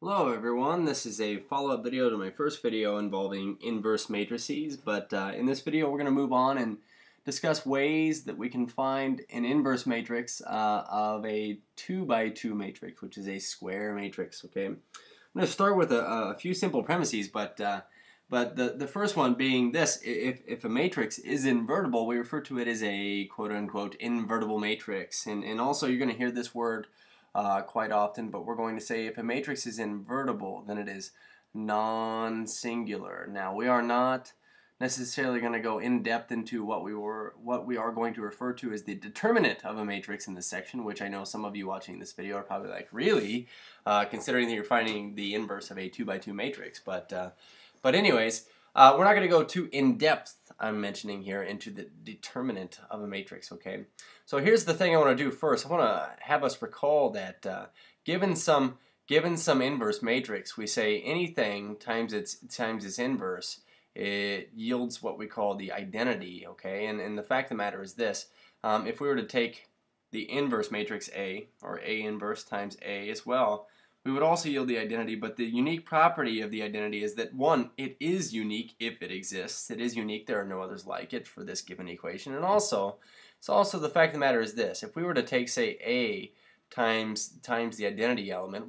Hello everyone, this is a follow-up video to my first video involving inverse matrices, but in this video we're going to move on and discuss ways that we can find an inverse matrix of a 2 by 2 matrix, which is a square matrix. Okay, I'm going to start with a few simple premises, but the first one being this: if a matrix is invertible, we refer to it as a quote-unquote invertible matrix, and also you're going to hear this word quite often, but we're going to say if a matrix is invertible, then it is non-singular. Now, we are not necessarily going to go in depth into what we are going to refer to as the determinant of a matrix in this section, which I know some of you watching this video are probably like, really? Considering that you're finding the inverse of a 2 by 2 matrix. But anyways, we're not going to go too in-depth, I'm mentioning here, into the determinant of a matrix, okay? So here's the thing I want to do first. I want to have us recall that given some inverse matrix, we say anything times its inverse, it yields what we call the identity, okay? And the fact of the matter is this: if we were to take the inverse matrix A, or A inverse times A as well, we would also yield the identity, but the unique property of the identity is that, one, it is unique if it exists. It is unique. There are no others like it for this given equation. And also, it's also the fact of the matter is this: if we were to take, say, A times the identity element,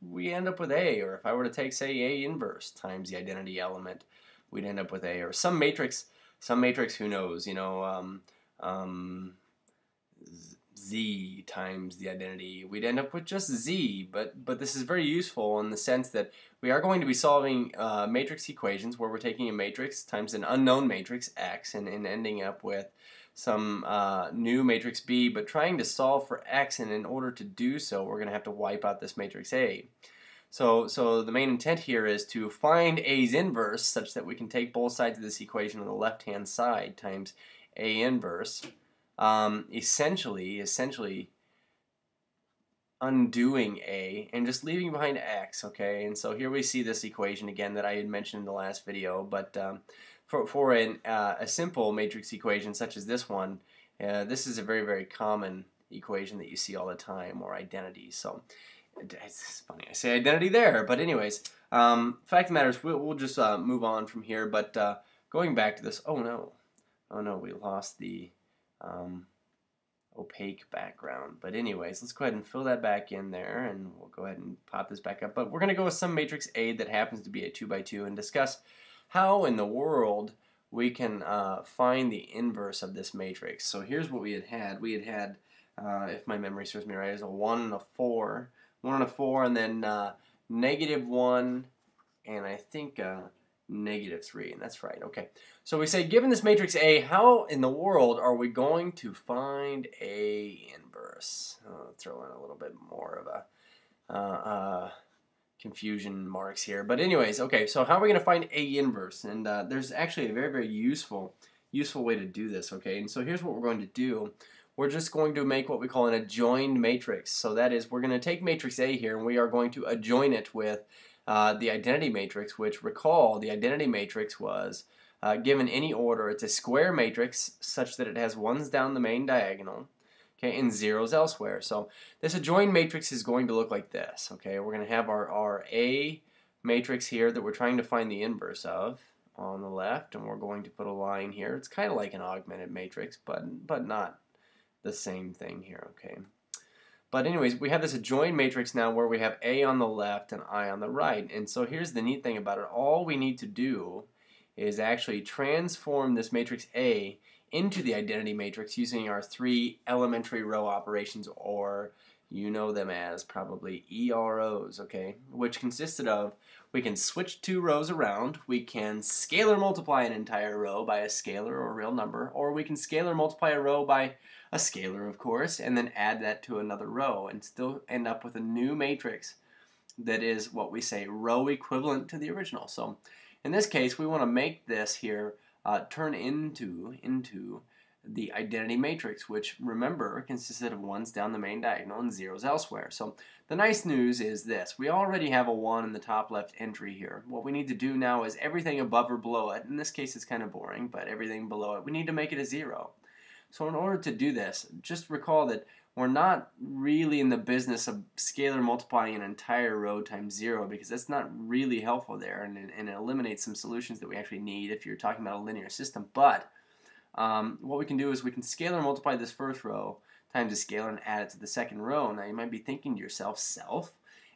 we end up with A. Or if I were to take, say, A inverse times the identity element, we'd end up with A. Or some matrix, who knows, Z times the identity, we'd end up with just Z. But this is very useful in the sense that we are going to be solving matrix equations where we're taking a matrix times an unknown matrix X and ending up with some new matrix B, but trying to solve for X, and in order to do so we're going to have to wipe out this matrix A. So the main intent here is to find A's inverse such that we can take both sides of this equation on the left hand side times A inverse, essentially undoing A and just leaving behind X, okay? And so here we see this equation again that I had mentioned in the last video, but for a simple matrix equation such as this one, this is a very, very common equation that you see all the time, or identity. So it's funny I say identity there, but anyways, fact of the matter is we'll just move on from here. But going back to this, oh no, we lost the opaque background. But anyways, let's go ahead and fill that back in there, and we'll go ahead and pop this back up. But we're going to go with some matrix A that happens to be a 2 by 2 and discuss how in the world we can find the inverse of this matrix. So here's what we had. We had, if my memory serves me right, is a 1 and a 4. 1 and a 4, and then -1, and I think -3, and that's right. Okay, so we say, given this matrix A, how in the world are we going to find A inverse? I'll throw in a little bit more of a confusion marks here, but anyways, okay, so how are we going to find A inverse? And there's actually a very, very useful way to do this, okay? And so here's what we're going to do. We're just going to make what we call an adjoined matrix. So that is, we're going to take matrix A here, and we are going to adjoin it with the identity matrix, which, recall, the identity matrix was given any order. It's a square matrix such that it has ones down the main diagonal, okay, and zeros elsewhere. So this adjoined matrix is going to look like this, okay? We're going to have our A matrix here that we're trying to find the inverse of on the left, and we're going to put a line here. It's kind of like an augmented matrix, but not the same thing here, okay? But anyways, we have this adjoined matrix now where we have A on the left and I on the right. And so here's the neat thing about it. All we need to do is actually transform this matrix A into the identity matrix using our 3 elementary row operations, or you know them as probably EROs, okay? Which consisted of, we can switch 2 rows around, we can scalar multiply an entire row by a scalar or real number, or we can scalar multiply a row by a scalar, of course, and then add that to another row and still end up with a new matrix that is what we say row equivalent to the original. So in this case, we want to make this here turn into the identity matrix, which, remember, consisted of ones down the main diagonal and zeros elsewhere. So the nice news is this: we already have a 1 in the top left entry here. What we need to do now is everything above or below it, in this case it's kind of boring, but everything below it, we need to make it a 0. So in order to do this, just recall that we're not really in the business of scalar multiplying an entire row times 0 because that's not really helpful there, and it eliminates some solutions that we actually need if you're talking about a linear system. But what we can do is we can scalar multiply this first row times a scalar and add it to the second row. Now you might be thinking to yourself,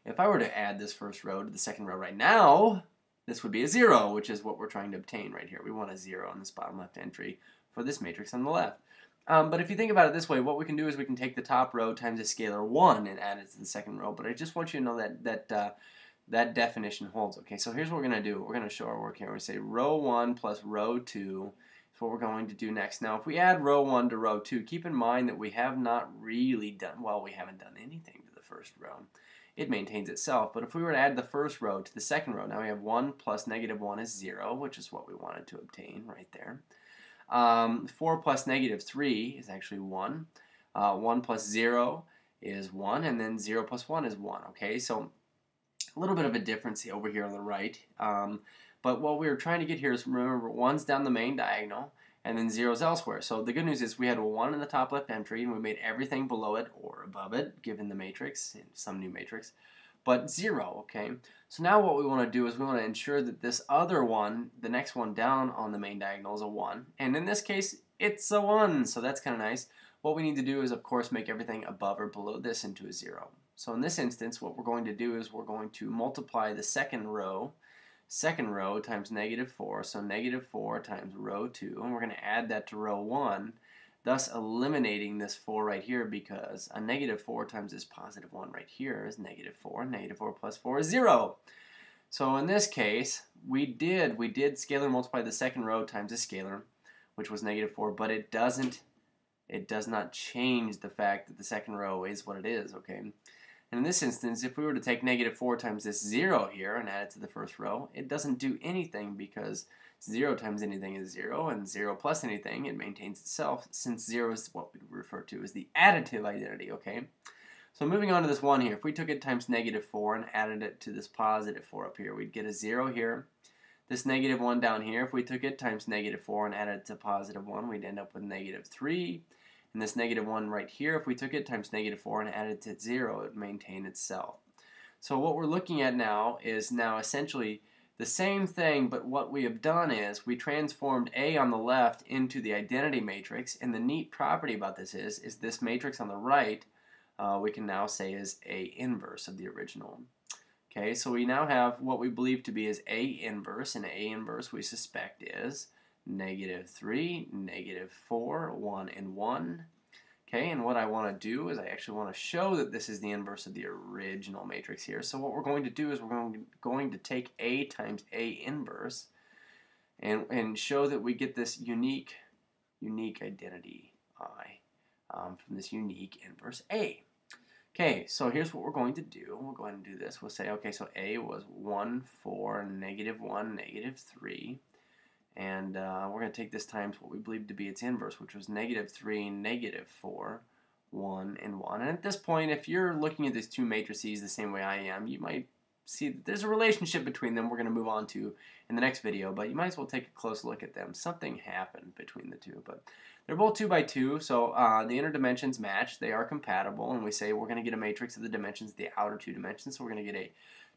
if I were to add this first row to the second row right now, this would be a 0, which is what we're trying to obtain right here. We want a 0 on this bottom left entry for this matrix on the left. But if you think about it this way, what we can do is we can take the top row times a scalar 1 and add it to the second row. But I just want you to know that definition holds. Okay, so here's what we're going to do. We're going to show our work here. We say row 1 plus row 2 is what we're going to do next. Now, if we add row 1 to row 2, keep in mind that we have not really done, well, we haven't done anything to the first row. It maintains itself. But if we were to add the first row to the second row, now we have 1 plus negative 1 is 0, which is what we wanted to obtain right there. 4 plus negative 3 is actually 1. 1 plus 0 is 1, and then 0 plus 1 is 1. Okay, so a little bit of a difference over here on the right. But what we were trying to get here is, remember, 1's down the main diagonal, and then 0's elsewhere. So the good news is we had a 1 in the top left entry, and we made everything below it or above it, given the matrix, some new matrix, but 0, okay? So now what we want to do is we want to ensure that this other one, the next one down on the main diagonal, is a 1. And in this case, it's a 1, so that's kind of nice. What we need to do is, of course, make everything above or below this into a 0. So in this instance, what we're going to do is we're going to multiply the second row times negative 4, so negative 4 times row 2, and we're going to add that to row 1, thus eliminating this 4 right here, because a negative 4 times this positive 1 right here is negative 4. Negative 4 plus 4 is 0. So in this case, we did scalar multiply the second row times a scalar, which was negative 4, but it does not change the fact that the second row is what it is, okay? And in this instance, if we were to take negative 4 times this 0 here and add it to the first row, it doesn't do anything because 0 times anything is 0, and 0 plus anything, it maintains itself, since 0 is what we refer to as the additive identity, okay? So moving on to this 1 here, if we took it times negative 4 and added it to this positive 4 up here, we'd get a 0 here. This negative 1 down here, if we took it times negative 4 and added it to positive 1, we'd end up with negative 3. And this negative 1 right here, if we took it times negative 4 and added it to 0, it would maintain itself. So what we're looking at now is essentially the same thing, but what we have done is we transformed A on the left into the identity matrix, and the neat property about this is this matrix on the right we can now say is A inverse of the original. Okay, so we now have what we believe to be as A inverse, and A inverse we suspect is negative 3, negative 4, 1, and 1. Okay, and what I want to do is I actually want to show that this is the inverse of the original matrix here. So what we're going to do is we're going to take A times A inverse and show that we get this unique identity I from this unique inverse A. Okay, so here's what we're going to do. We'll go ahead and do this. We'll say, okay, so A was 1, 4, negative 1, negative 3. And we're going to take this times what we believe to be its inverse, which was negative 3, negative 4, 1, and 1. And at this point, if you're looking at these two matrices the same way I am, you might see that there's a relationship between them we're going to move on to in the next video, but you might as well take a close look at them. Something happened between the two, but they're both 2 by 2, so the inner dimensions match. They are compatible, and we say we're going to get a matrix of the dimensions of the outer 2 dimensions, so we're going to get a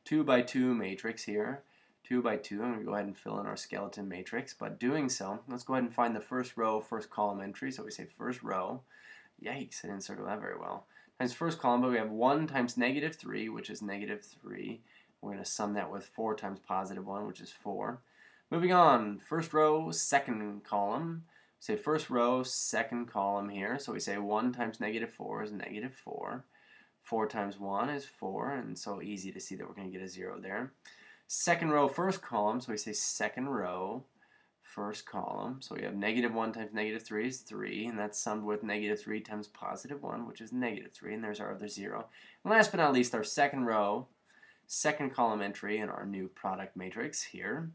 2 by 2 matrix here. 2 by 2. I'm going to go ahead and fill in our skeleton matrix. But doing so, let's go ahead and find the first row, first column entry. So we say first row. Yikes, I didn't circle that very well. Times first column, but we have 1 times negative 3, which is negative 3. We're going to sum that with 4 times positive 1, which is 4. Moving on, first row, second column. Say first row, second column here. So we say 1 times negative 4 is negative 4. 4 times 1 is 4, and so easy to see that we're going to get a 0 there. Second row, first column, so we say second row, first column. So we have negative 1 times negative 3 is 3, and that's summed with negative 3 times positive 1, which is negative 3, and there's our other 0. And last but not least, our second row, second column entry in our new product matrix here.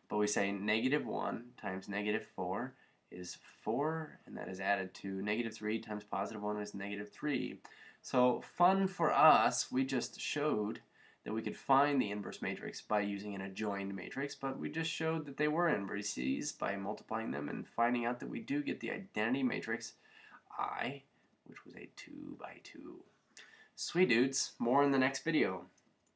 But we say negative 1 times negative 4 is 4, and that is added to negative 3 times positive 1 is negative 3. So fun for us, we just showed that we could find the inverse matrix by using an adjoined matrix, but we just showed that they were inverses by multiplying them and finding out that we do get the identity matrix I which was a 2 by 2. Sweet dudes, more in the next video.